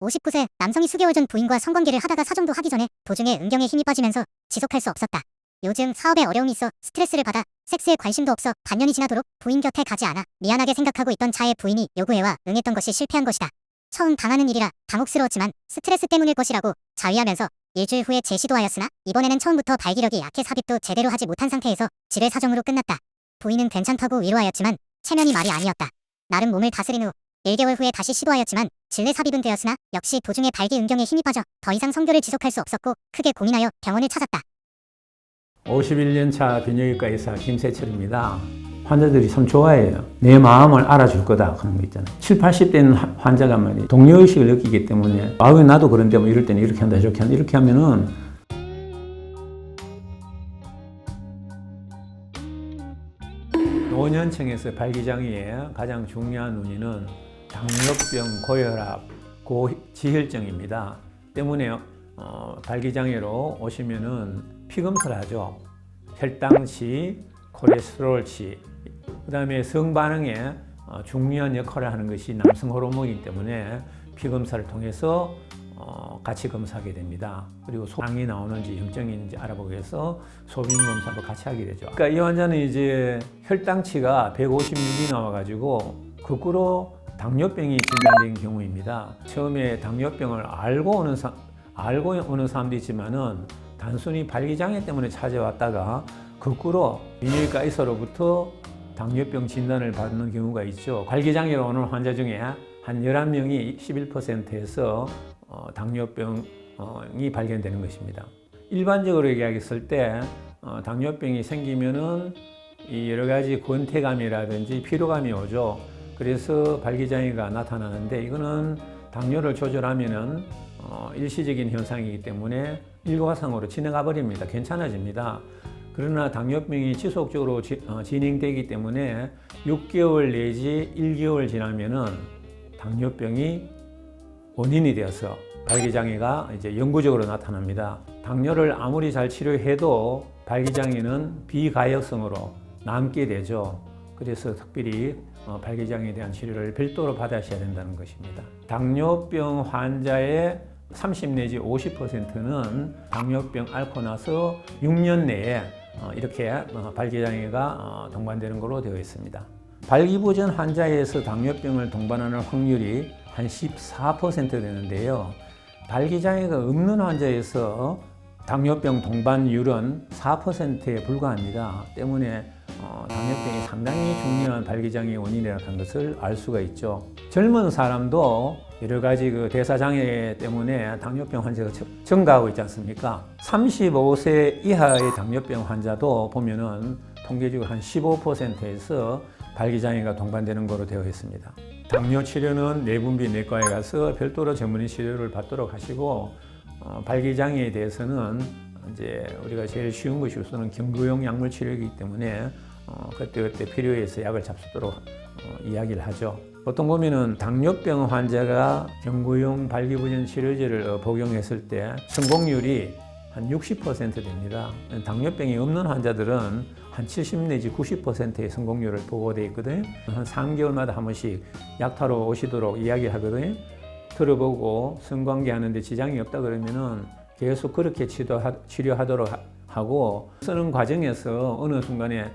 59세 남성이 수개월 전 부인과 성관계를 하다가 사정도 하기 전에 도중에 음경에 힘이 빠지면서 지속할 수 없었다. 요즘 사업에 어려움이 있어 스트레스를 받아 섹스에 관심도 없어 반년이 지나도록 부인 곁에 가지 않아 미안하게 생각하고 있던 차에 부인이 요구해와 응했던 것이 실패한 것이다. 처음 당하는 일이라 당혹스러웠지만 스트레스 때문일 것이라고 자위하면서 일주일 후에 재시도하였으나 이번에는 처음부터 발기력이 약해 삽입도 제대로 하지 못한 상태에서 질의 사정으로 끝났다. 부인은 괜찮다고 위로하였지만 체면이 말이 아니었다. 나름 몸을 다스린 후 1개월 후에 다시 시도하였지만 질내 삽입은 되었으나 역시 도중에 발기 음경에 힘이 빠져 더 이상 성교를 지속할 수 없었고 크게 고민하여 병원을 찾았다. 51년 차 비뇨기과 의사 김세철입니다. 환자들이 참 좋아해요. 내 마음을 알아줄 거다 그런 거 있잖아요. 70, 80대는 환자가 말이에요. 동료의식을 느끼기 때문에 왜 나도 그런데 뭐 이럴 때는 이렇게 한다 저렇게 한다 이렇게 하면은 노년층에서 발기장애의 가장 중요한 원인은 당뇨병, 고혈압, 고지혈증입니다. 때문에 발기장애로 오시면은 피검사를 하죠. 혈당치, 콜레스테롤치, 그 다음에 성반응에 중요한 역할을 하는 것이 남성 호르몬이기 때문에 피검사를 통해서 같이 검사하게 됩니다. 그리고 소항이 나오는지 염증이 있는지 알아보기 위해서 소변 검사도 같이 하게 되죠. 그러니까 이 환자는 이제 혈당치가 156이 나와가지고 거꾸로 당뇨병이 진단된 경우입니다. 처음에 당뇨병을 알고 오는 사람도 있지만은 단순히 발기장애 때문에 찾아왔다가 거꾸로 비뇨기과 의사로부터 당뇨병 진단을 받는 경우가 있죠. 발기장애로 오는 환자 중에 한 11명이 11%에서 당뇨병이 발견되는 것입니다. 일반적으로 이야기했을 때 당뇨병이 생기면은 이 여러 가지 권태감이라든지 피로감이 오죠. 그래서 발기장애가 나타나는데 이거는 당뇨를 조절하면은 일시적인 현상이기 때문에 일과상으로 지나가 버립니다. 괜찮아집니다. 그러나 당뇨병이 지속적으로 진행되기 때문에 6개월 내지 1개월 지나면은 당뇨병이 원인이 되어서 발기장애가 이제 영구적으로 나타납니다. 당뇨를 아무리 잘 치료해도 발기장애는 비가역성으로 남게 되죠. 그래서 특별히 발기장애에 대한 치료를 별도로 받으셔야 된다는 것입니다. 당뇨병 환자의 30 내지 50%는 당뇨병 앓고 나서 6년 내에 이렇게 발기장애가 동반되는 것으로 되어 있습니다. 발기부전 환자에서 당뇨병을 동반하는 확률이 한 14% 되는데요. 발기장애가 없는 환자에서 당뇨병 동반율은 4%에 불과합니다. 때문에 당뇨병이 상당히 중요한 발기장애 원인이라는 것을 알 수가 있죠. 젊은 사람도 여러 가지 대사장애 때문에 당뇨병 환자가 증가하고 있지 않습니까? 35세 이하의 당뇨병 환자도 보면은 통계적으로 한 15%에서 발기장애가 동반되는 것으로 되어 있습니다. 당뇨 치료는 내분비 내과에 가서 별도로 전문의 치료를 받도록 하시고 발기장애에 대해서는 이제 우리가 제일 쉬운 것이 우선은 경구용 약물 치료이기 때문에 그때 필요해서 약을 잡수도록 이야기를 하죠. 보통 보면은 당뇨병 환자가 경구용 발기부전 치료제를 복용했을 때 성공률이 한 60% 됩니다. 당뇨병이 없는 환자들은 한 70 내지 90%의 성공률을 보고되어 있거든요. 한 3개월마다 한 번씩 약타로 오시도록 이야기하거든요. 들어보고 성관계 하는데 지장이 없다 그러면은 계속 그렇게 치료하도록 하고 쓰는 과정에서 어느 순간에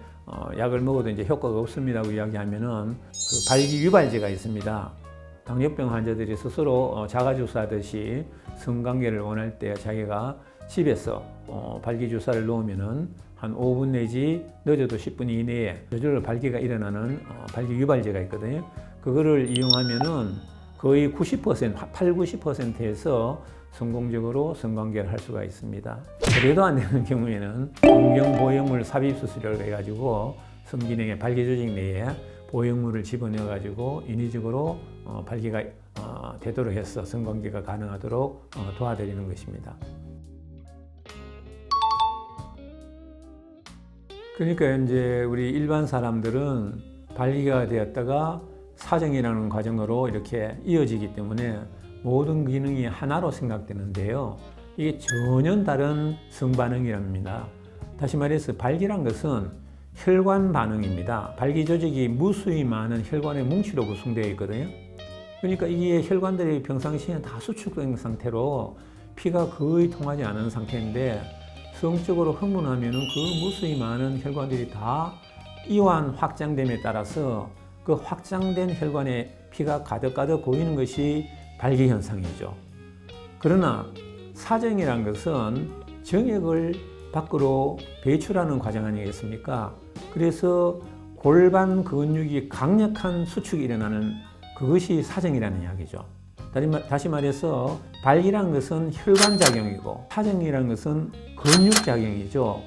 약을 먹어도 이제 효과가 없습니다고 이야기하면은 그 발기 유발제가 있습니다. 당뇨병 환자들이 스스로 자가주사하듯이 성관계를 원할 때 자기가 집에서 발기 주사를 놓으면은 한 5분 내지 늦어도 10분 이내에 저절로 발기가 일어나는 발기 유발제가 있거든요. 그거를 이용하면은 거의 90%, 80-90%에서 성공적으로 성관계를 할 수가 있습니다. 그래도 안 되는 경우에는 음경보형물 삽입 수술이라고 해가지고 성기능의 발기 조직 내에 보형물을 집어넣어가지고 인위적으로 발기가 되도록 해서 성관계가 가능하도록 도와드리는 것입니다. 그러니까 이제 우리 일반 사람들은 발기가 되었다가 사정이라는 과정으로 이렇게 이어지기 때문에 모든 기능이 하나로 생각되는데요. 이게 전혀 다른 성반응이랍니다. 다시 말해서 발기란 것은 혈관 반응입니다. 발기 조직이 무수히 많은 혈관의 뭉치로 구성되어 있거든요. 그러니까 이게 혈관들이 평상시에 다 수축된 상태로 피가 거의 통하지 않은 상태인데 성적으로 흥분하면은 그 무수히 많은 혈관들이 다 이완 확장됨에 따라서 그 확장된 혈관에 피가 가득가득 고이는 것이 발기 현상이죠. 그러나 사정이란 것은 정액을 밖으로 배출하는 과정 아니겠습니까? 그래서 골반 근육이 강력한 수축이 일어나는 그것이 사정이라는 이야기죠. 다시 말해서 발기라는 것은 혈관작용이고 사정이라는 것은 근육작용이죠.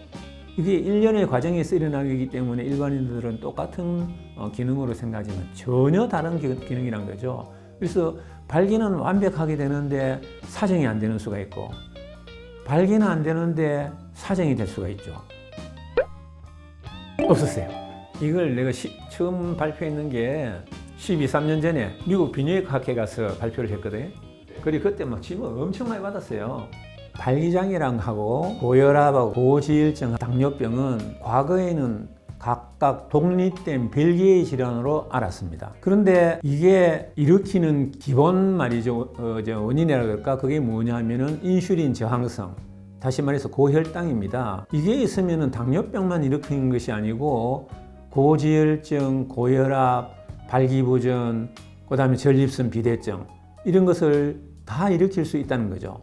이게 일련의 과정에서 일어나기 때문에 일반인들은 똑같은 기능으로 생각하지만 전혀 다른 기능이란 거죠. 그래서 발기는 완벽하게 되는데 사정이 안 되는 수가 있고 발기는 안 되는데 사정이 될 수가 있죠. 없었어요. 이걸 내가 처음 발표했는 게 13년 전에 미국 비뇨기과학회 가서 발표를 했거든요. 그리고 그때 막 질문 엄청 많이 받았어요. 발기장애랑하고 고혈압하고 고지혈증, 당뇨병은 과거에는 각각 독립된 별개의 질환으로 알았습니다. 그런데 이게 일으키는 기본 말이죠. 원인이라고 할까? 그게 뭐냐면은 인슐린 저항성. 다시 말해서 고혈당입니다. 이게 있으면은 당뇨병만 일으키는 것이 아니고 고지혈증, 고혈압, 발기부전, 그 다음에 전립선 비대증 이런 것을 다 일으킬 수 있다는 거죠.